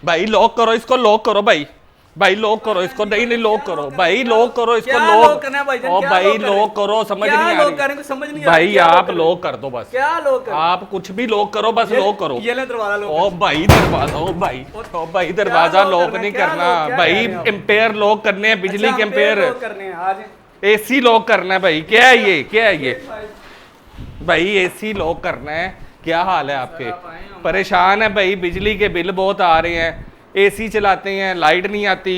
भाई लॉक करो इसको, लॉक करो भाई, भाई लॉक करो इसको, नहीं लॉक करो भाई, लॉक करो इसको, लॉक ओ भाई लॉक करो, समझ नहीं आ रही भाई, आप लॉक कर दो बस, क्या लॉक करो, आप कुछ भी लॉक करो, बस लॉक करो। ये ले दरवाजा लॉक, ओ भाई दरवाजा, ओ भाई दरवाजा लॉक नहीं करना भाई, एम्पेयर लॉक करने हैं, बिजली के एम्पेयर करने हैं आज, एसी लॉक करना है भाई, क्या है ये, क्या है ये भाई, एसी लॉक करना है, क्या हाल है आपके, परेशान है भाई, बिजली के बिल बहुत आ रहे हैं, एसी चलाते हैं लाइट नहीं आती,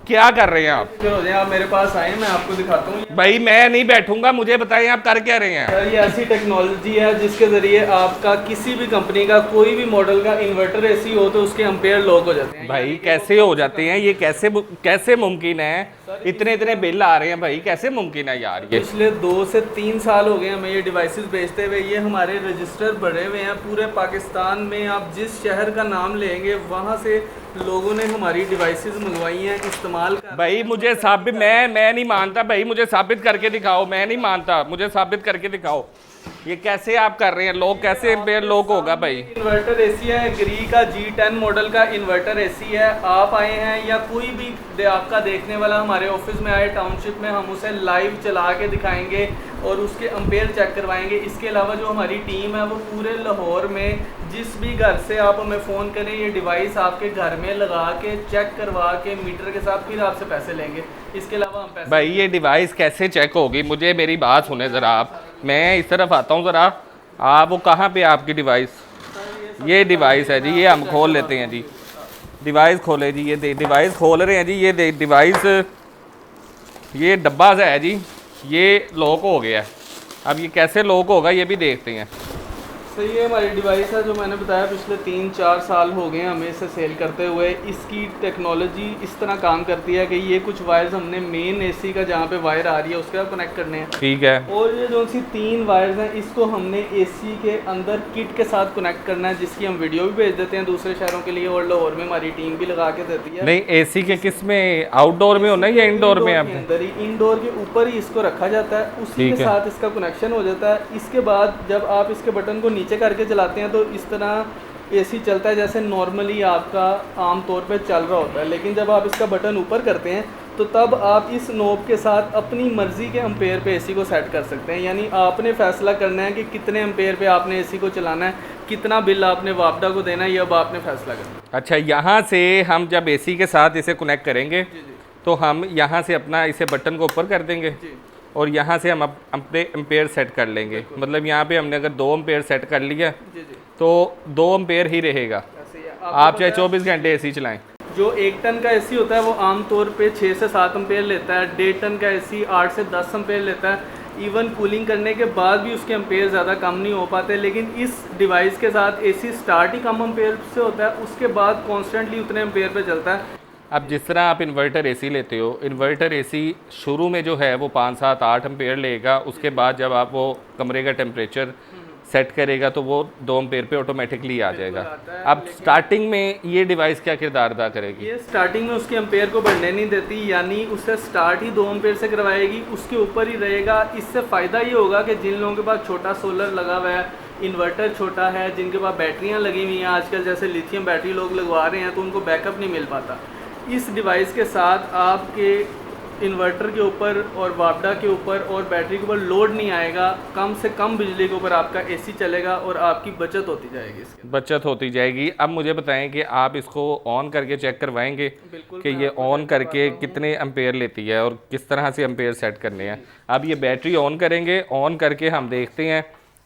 क्या कर रहे हैं आप? आप मेरे पास आए, मैं आपको दिखाता हूँ। भाई मैं नहीं बैठूंगा, मुझे बताएं आप कर क्या रहे हैं? सर ये ऐसी टेक्नोलॉजी है जिसके जरिए आपका किसी भी कंपनी का कोई भी मॉडल का इन्वर्टर एसी हो तो उसके एम्पेयर लॉक हो जाते हैं। भाई कैसे हो जाते हैं ये, कैसे मुमकिन है? इतने बिल आ रहे हैं भाई, कैसे मुमकिन है यार ये? पिछले 2 से 3 साल हो गए हमें ये डिवाइसेस बेचते हुए, ये हमारे रजिस्टर बढ़े हुए हैं पूरे पाकिस्तान में। आप जिस शहर का नाम लेंगे वहाँ से लोगों ने हमारी डिवाइसेस मंगवाई हैं, इस्तेमाल कर। भाई मुझे साबित, मैं नहीं मानता भाई, मुझे साबित करके दिखाओ, मैं नहीं मानता, मुझे साबित करके दिखाओ, ये कैसे आप कर रहे हैं? लोग कैसे एम्पेयर लॉक होगा भाई? इन्वर्टर एसी है, ग्री का G10 मॉडल का इन्वर्टर एसी है। आप आए हैं या कोई भी आपका देखने वाला हमारे ऑफिस में आए टाउनशिप में, हम उसे लाइव चला के दिखाएंगे और उसके एम्पेयर चेक करवाएंगे। इसके अलावा जो हमारी टीम है वो पूरे लाहौर में जिस भी घर से आप हमें फ़ोन करें, ये डिवाइस आपके घर में लगा के चेक करवा के मीटर के साथ फिर आपसे पैसे लेंगे। इसके अलावा हम पैसे भाई ये डिवाइस कैसे चेक होगी? मुझे मेरी बात सुने ज़रा आप, मैं इस तरफ आता हूँ ज़रा, आप वो कहाँ पे आपकी डिवाइस? ये डिवाइस है जी, ये हम खोल लेते हैं जी, डिवाइस खोले जी, ये डिवाइस खोल रहे हैं जी, ये डिवाइस, ये डब्बा सा है जी, ये लॉक हो गया है। अब ये कैसे लॉक होगा ये भी देखते हैं। तो ये हमारी डिवाइस है जो मैंने बताया, पिछले 3-4 साल हो गए हमें इसे सेल करते हुए। इसकी टेक्नोलॉजी इस तरह काम करती है कि ये कुछ वायर्स हमने मेन एसी का जहाँ पे वायर आ रही है उसके साथ कनेक्ट करने हैं, ठीक है, और ये जो सी 3 वायर्स हैं इसको हमने एसी के अंदर किट के साथ कनेक्ट करना है, जिसकी हम वीडियो भी भेज देते हैं दूसरे शहरों के लिए, और लाहौर में हमारी टीम भी लगा के देती है। नहीं एसी के किस में, आउटडोर में होना या इंडोर में? अब अंदर ही, इंडोर के ऊपर ही इसको रखा जाता है, उसी के साथ इसका कनेक्शन हो जाता है। इसके बाद जब आप इसके बटन को नीचे करके चलाते हैं तो इस तरह एसी चलता है जैसे नॉर्मली आपका आम तौर पे चल रहा होता है। लेकिन जब आप इसका बटन ऊपर करते हैं तो तब आप इस नॉब के साथ अपनी मर्ज़ी के एम्पेयर पे एसी को सेट कर सकते हैं। यानी आपने फैसला करना है कि कितने एम्पेयर पे आपने एसी को चलाना है, कितना बिल आपने वापडा को देना है, ये अब आपने फैसला करना है। अच्छा, यहाँ से हम जब एसी के साथ इसे कनेक्ट करेंगे तो हम यहाँ से अपना इसे बटन को ऊपर कर देंगे और यहाँ से हम अपने एम्पेयर सेट कर लेंगे। मतलब यहाँ पे हमने अगर 2 एम्पेयर सेट कर लिया तो 2 एम्पेयर ही रहेगा, आप चाहे 24 घंटे एसी चलाएं। जो 1 टन का एसी होता है वो आमतौर पे 6 से 7 एम्पेयर लेता है, 1.5 टन का एसी 8 से 10 एम्पेयर लेता है। इवन कूलिंग करने के बाद भी उसके एम्पेयर ज़्यादा कम नहीं हो पाते, लेकिन इस डिवाइस के साथ एसी स्टार्ट ही कम एम्पेयर से होता है, उसके बाद कॉन्स्टेंटली उतने एम्पेयर पे चलता है। अब जिस तरह आप इन्वर्टर एसी लेते हो, इन्वर्टर एसी शुरू में जो है वो 5, 7, 8 एम्पेयर लेगा, उसके बाद जब आप वो कमरे का टेम्परेचर सेट करेगा तो वो 2 एम्पेयर पे ऑटोमेटिकली आ जाएगा। अब स्टार्टिंग में ये डिवाइस क्या किरदार अदा करेगी? ये स्टार्टिंग में उसके एम्पेयर को बढ़ने नहीं देती, यानी उससे स्टार्ट ही 2 एम्पेयर से करवाएगी, उसके ऊपर ही रहेगा। इससे फ़ायदा ये होगा कि जिन लोगों के पास छोटा सोलर लगा हुआ है, इन्वर्टर छोटा है, जिनके पास बैटरियाँ लगी हुई हैं आजकल, जैसे लिथियम बैटरी लोग लगवा रहे हैं, तो उनको बैकअप नहीं मिल पाता। इस डिवाइस के साथ आपके इन्वर्टर के ऊपर और वापडा के ऊपर और बैटरी के ऊपर लोड नहीं आएगा, कम से कम बिजली के ऊपर आपका एसी चलेगा और आपकी बचत होती जाएगी, इसके बचत होती जाएगी। अब मुझे बताएं कि आप इसको ऑन करके चेक करवाएंगे कि ये ऑन करके कितने एम्पेयर लेती है और किस तरह से एम्पेयर सेट करने हैं। अब ये बैटरी ऑन करेंगे, ऑन करके हम देखते हैं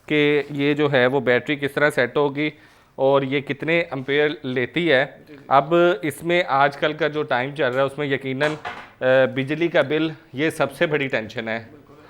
कि ये जो है वो बैटरी किस तरह सेट होगी और ये कितने एम्पेयर लेती है। अब इसमें आजकल का जो टाइम चल रहा है उसमें यकीनन बिजली का बिल ये सबसे बड़ी टेंशन है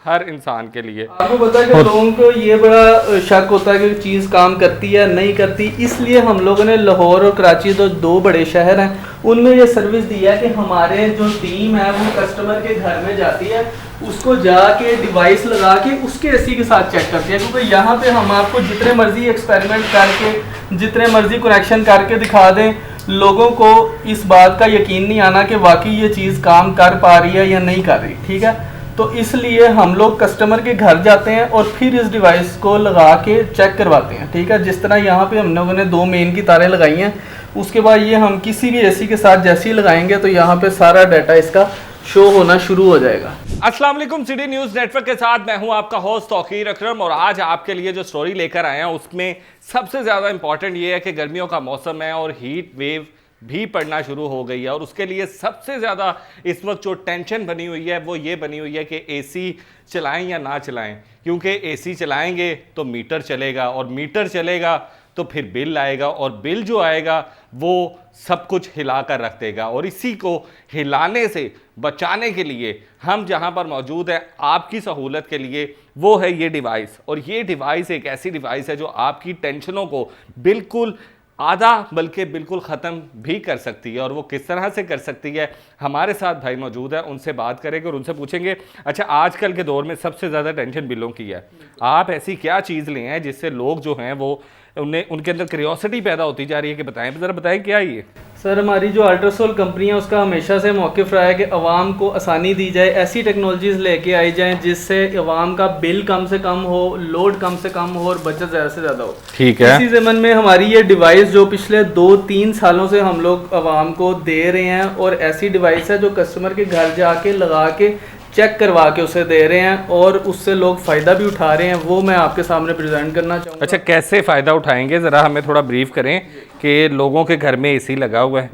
हर इंसान के लिए। आपको पता है कि लोगों को ये बड़ा शक होता है कि चीज़ काम करती है नहीं करती, इसलिए हम लोगों ने लाहौर और कराची तो 2 बड़े शहर हैं, उनमें ये सर्विस दी है कि हमारे जो टीम है वो कस्टमर के घर में जाती है, उसको जाके डिवाइस लगा के उसके एसी के साथ चेक करती है। क्योंकि यहाँ पे हम आपको जितने मर्जी एक्सपेरिमेंट करके, जितने मर्जी कनेक्शन करके दिखा दें, लोगों को इस बात का यकीन नहीं आना कि वाकई ये चीज़ काम कर पा रही है या नहीं कर रही। ठीक है, तो इसलिए हम लोग कस्टमर के घर जाते हैं और फिर इस डिवाइस को लगा के चेक करवाते हैं। ठीक है, जिस तरह यहाँ पे हम लोगों ने 2 मेन की तारें लगाई हैं, उसके बाद ये हम किसी भी एसी के साथ जैसे ही लगाएंगे तो यहाँ पे सारा डाटा इसका शो होना शुरू हो जाएगा। अस्सलाम वालेकुम, सिटी न्यूज़ नेटवर्क के साथ मैं हूं आपका होस्ट तौकीर अकरम और आज आपके लिए जो स्टोरी लेकर आए हैं उसमें सबसे ज़्यादा इंपॉर्टेंट ये है कि गर्मियों का मौसम है और हीट वेव भी पड़ना शुरू हो गई है और उसके लिए सबसे ज़्यादा इस वक्त जो टेंशन बनी हुई है वो ये बनी हुई है कि एसी चलाएं या ना चलाएं, क्योंकि एसी चलाएंगे तो मीटर चलेगा और मीटर चलेगा तो फिर बिल आएगा और बिल जो आएगा वो सब कुछ हिला कर रख देगा। और इसी को हिलाने से बचाने के लिए हम जहां पर मौजूद है आपकी सहूलत के लिए, वो है ये डिवाइस। और ये डिवाइस एक ऐसी डिवाइस है जो आपकी टेंशनों को बिल्कुल आधा बल्कि बिल्कुल ख़त्म भी कर सकती है। और वो किस तरह से कर सकती है, हमारे साथ भाई मौजूद है, उनसे बात करेंगे और उनसे पूछेंगे अच्छा आजकल के दौर में सबसे ज़्यादा टेंशन बिलों की है, आप ऐसी क्या चीज़ ले हैं जिससे लोग जो हैं वो उनके अंदर क्यूरियोसिटी पैदा होती जा रही है कि बताएं, ज़रा बताएं क्या ये। सर हमारी जो अल्ट्रासोल कंपनी है उसका हमेशा से मौक़िफ़ रहा है कि अवाम को आसानी दी जाए, ऐसी टेक्नोलॉजीज़ लेके आई जाएं जिससे अवाम का बिल कम से कम हो, लोड कम से कम हो और बचत ज़्यादा से ज़्यादा हो। ठीक है, इसी ज़मन में हमारी ये डिवाइस जो पिछले 2-3 सालों से हम लोग अवाम को दे रहे हैं और ऐसी डिवाइस है जो कस्टमर के घर जाके लगा के चेक करवा के उसे दे रहे हैं और उससे लोग फ़ायदा भी उठा रहे हैं, वो मैं आपके सामने प्रेजेंट करना चाहूँगा। अच्छा, कैसे फ़ायदा उठाएंगे, ज़रा हमें थोड़ा ब्रीफ करें कि लोगों के घर में एसी लगा हुआ है,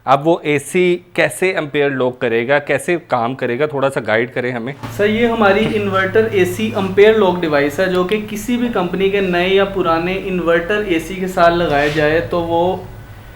अब वो एसी कैसे एम्पेयर लॉक करेगा, कैसे काम करेगा, थोड़ा सा गाइड करें हमें। सर ये हमारी inverter AC ampere lock device है जो कि किसी भी कंपनी के नए या पुराने इन्वर्टर एसी के साथ लगाया जाए तो वो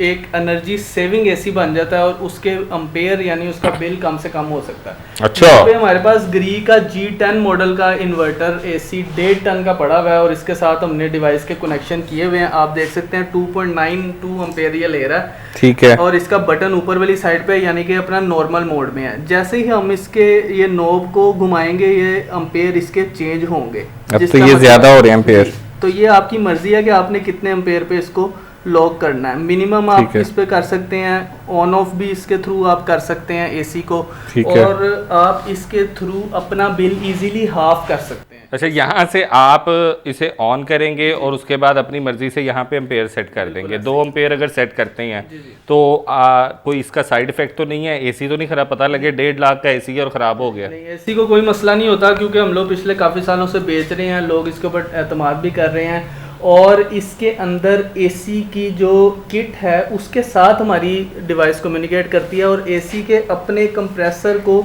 एक एनर्जी सेविंग एसी बन जाता है और उसके एम्पेयर यानी उसका बिल कम से कम हो सकता है। अच्छा, यहाँ पे हमारे पास ग्री का G10 मॉडल का इन्वर्टर एसी 1.5 टन का पड़ा हुआ है और इसके साथ हमने डिवाइस के कनेक्शन किए हुए हैं। आप देख सकते हैं 2.92 एम्पेयर ये ले रहा है, ठीक है, और इसका बटन ऊपर वाली साइड पे यानी कि अपना नॉर्मल मोड में है। जैसे ही हम इसके ये नॉब को घुमाएंगे ये एम्पेयर इसके चेंज होंगे। अब तो ये ज्यादा हो रहे हैं एम्पेयर, तो ये आपकी मर्जी है कि आपने कितने एम्पेयर पे इसको लॉक करना है। मिनिमम आप इस पे कर सकते हैं, ऑन ऑफ भी इसके थ्रू आप कर सकते हैं एसी को, और आप इसके थ्रू अपना बिल इजीली हाफ कर सकते हैं। अच्छा, यहाँ से आप इसे ऑन करेंगे और उसके बाद अपनी मर्जी से यहाँ पे एम्पेयर सेट कर देंगे। 2 एम्पेयर अगर सेट करते हैं तो कोई इसका साइड इफेक्ट तो नहीं है, एसी तो नहीं खराब, पता लगे 1.5 लाख का एसी और ख़राब हो गया। नहीं, एसी को कोई मसला नहीं होता क्योंकि हम लोग पिछले काफ़ी सालों से बेच रहे हैं, लोग इसके ऊपर एतमाद भी कर रहे हैं और इसके अंदर एसी की जो किट है उसके साथ हमारी डिवाइस कम्युनिकेट करती है और एसी के अपने कंप्रेसर को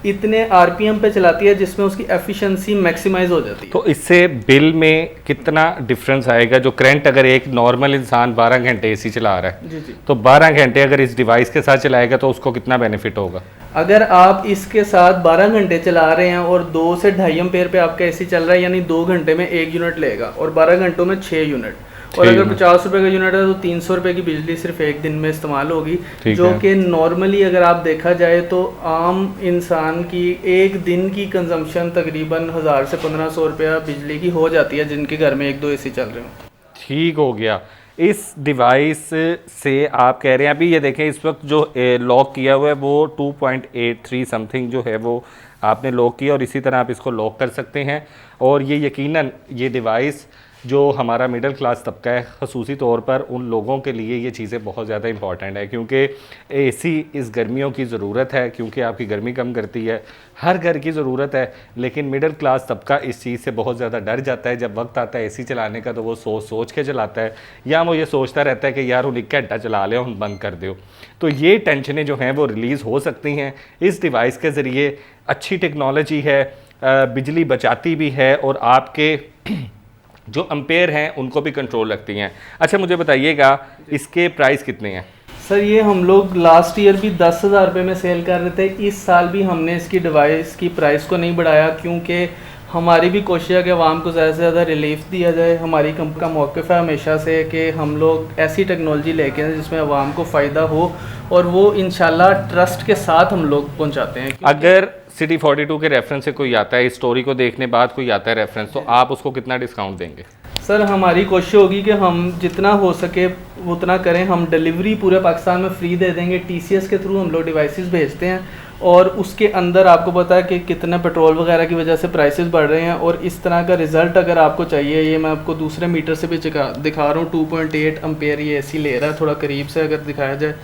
इतने आरपीएम पे चलाती है जिसमें उसकी एफिशिएंसी मैक्सिमाइज हो जाती है। तो इससे बिल में कितना डिफरेंस आएगा? जो करंट अगर एक नॉर्मल इंसान 12 घंटे एसी चला रहा है जी, तो 12 घंटे अगर इस डिवाइस के साथ चलाएगा तो उसको कितना बेनिफिट होगा? अगर आप इसके साथ 12 घंटे चला रहे हैं और 2 से 2.5 एम्पेयर पे आपका एसी चल रहा है यानी 2 घंटे में 1 यूनिट लेगा और 12 घंटों में 6 यूनिट, और अगर 50 रुपए का यूनिट है तो 300 रुपए की बिजली सिर्फ एक दिन में इस्तेमाल होगी, जो कि नॉर्मली अगर आप देखा जाए तो आम इंसान की एक दिन की कंजम्पशन तकरीबन 1000 से 1500 रुपया बिजली की हो जाती है जिनके घर में 1-2 एसी चल रहे हो। ठीक हो गया। इस डिवाइस से आप कह रहे हैं, अभी ये देखें इस वक्त जो लॉक किया हुआ है वो 2.83 समथिंग जो है वो आपने लॉक किया और इसी तरह आप इसको लॉक कर सकते हैं। और ये यकीनन ये डिवाइस जो हमारा मिडिल क्लास तबका है ख़ुसूसी तौर पर उन लोगों के लिए ये चीज़ें बहुत ज़्यादा इंपॉर्टेंट है, क्योंकि एसी इस गर्मियों की ज़रूरत है, क्योंकि आपकी गर्मी कम करती है, हर घर की ज़रूरत है। लेकिन मिडिल क्लास तबका इस चीज़ से बहुत ज़्यादा डर जाता है। जब वक्त आता है एसी चलाने का तो वो सोच के चलाता है, या वो ये सोचता रहता है कि यार उन 1 घंटा चला ले हम बंद कर दो। तो ये टेंशनें जो हैं वो रिलीज़ हो सकती हैं इस डिवाइस के ज़रिए। अच्छी टेक्नोलॉजी है, बिजली बचाती भी है और आपके जो एम्पेयर हैं उनको भी कंट्रोल रखती हैं। अच्छा मुझे बताइएगा इसके प्राइस कितने हैं? सर ये हम लोग लास्ट ईयर भी 10,000 रुपये में सेल कर रहे थे, इस साल भी हमने इसकी डिवाइस की प्राइस को नहीं बढ़ाया क्योंकि हमारी भी कोशिश है कि आवाम को ज़्यादा से ज़्यादा रिलीफ दिया जाए। हमारी कंपनी का मौक़िफ़ है हमेशा से कि हम लोग ऐसी टेक्नोलॉजी लेके आए जिसमें आवाम को फ़ायदा हो और वो इंशाल्लाह ट्रस्ट के साथ हम लोग पहुँचाते हैं। अगर सिटी 42 के रेफरेंस से कोई आता है, इस स्टोरी को देखने बाद कोई आता है रेफरेंस, तो आप उसको कितना डिस्काउंट देंगे? सर हमारी कोशिश होगी कि हम जितना हो सके उतना करें। हम डिलीवरी पूरे पाकिस्तान में फ्री दे देंगे। TCS के थ्रू हम लोग डिवाइसेस भेजते हैं और उसके अंदर आपको पता है कि कितना पेट्रोल वगैरह की वजह से प्राइसेस बढ़ रहे हैं। और इस तरह का रिज़ल्ट अगर आपको चाहिए, ये मैं आपको दूसरे मीटर से भी दिखा रहा हूँ, 2.8 एम्पेयर ये एसी ले रहा है। थोड़ा करीब से अगर दिखाया जाए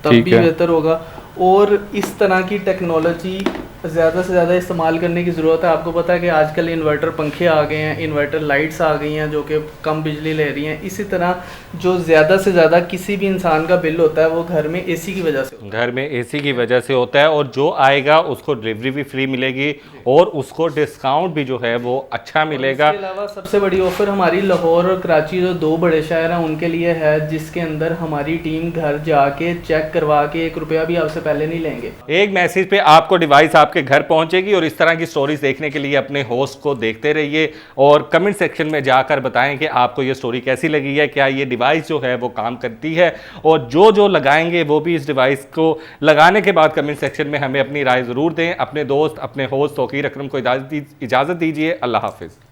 तब भी बेहतर होगा। और इस तरह की टेक्नोलॉजी ज़्यादा से ज़्यादा इस्तेमाल करने की ज़रूरत है। आपको पता है कि आजकल इन्वर्टर पंखे आ गए हैं, इन्वर्टर लाइट्स आ गई हैं जो कि कम बिजली ले रही हैं। इसी तरह जो ज़्यादा से ज़्यादा किसी भी इंसान का बिल होता है वो घर में एसी की वजह से होता है। घर में एसी की वजह से होता है, और जो आएगा उसको डिलीवरी भी फ्री मिलेगी और उसको डिस्काउंट भी जो है वो अच्छा मिलेगा। इसके अलावा सबसे बड़ी ऑफर हमारी लाहौर और कराची जो 2 बड़े शहर हैं उनके लिए है, जिसके अंदर हमारी टीम घर जाके चेक करवा के 1 रुपया भी आपसे पहले नहीं लेंगे। एक मैसेज पे आपको डिवाइस आपके घर पहुंचेगी। और इस तरह की स्टोरीज देखने के लिए अपने होस्ट को देखते रहिए और कमेंट सेक्शन में जाकर बताएं कि आपको ये स्टोरी कैसी लगी है, क्या ये डिवाइस जो है वो काम करती है। और जो जो लगाएंगे वो भी इस डिवाइस को लगाने के बाद कमेंट सेक्शन में हमें अपनी राय ज़रूर दें। अपने दोस्त, अपने होस्ट तौकीर अकरम को इजाज़त दीजिए। अल्लाह हाफिज़।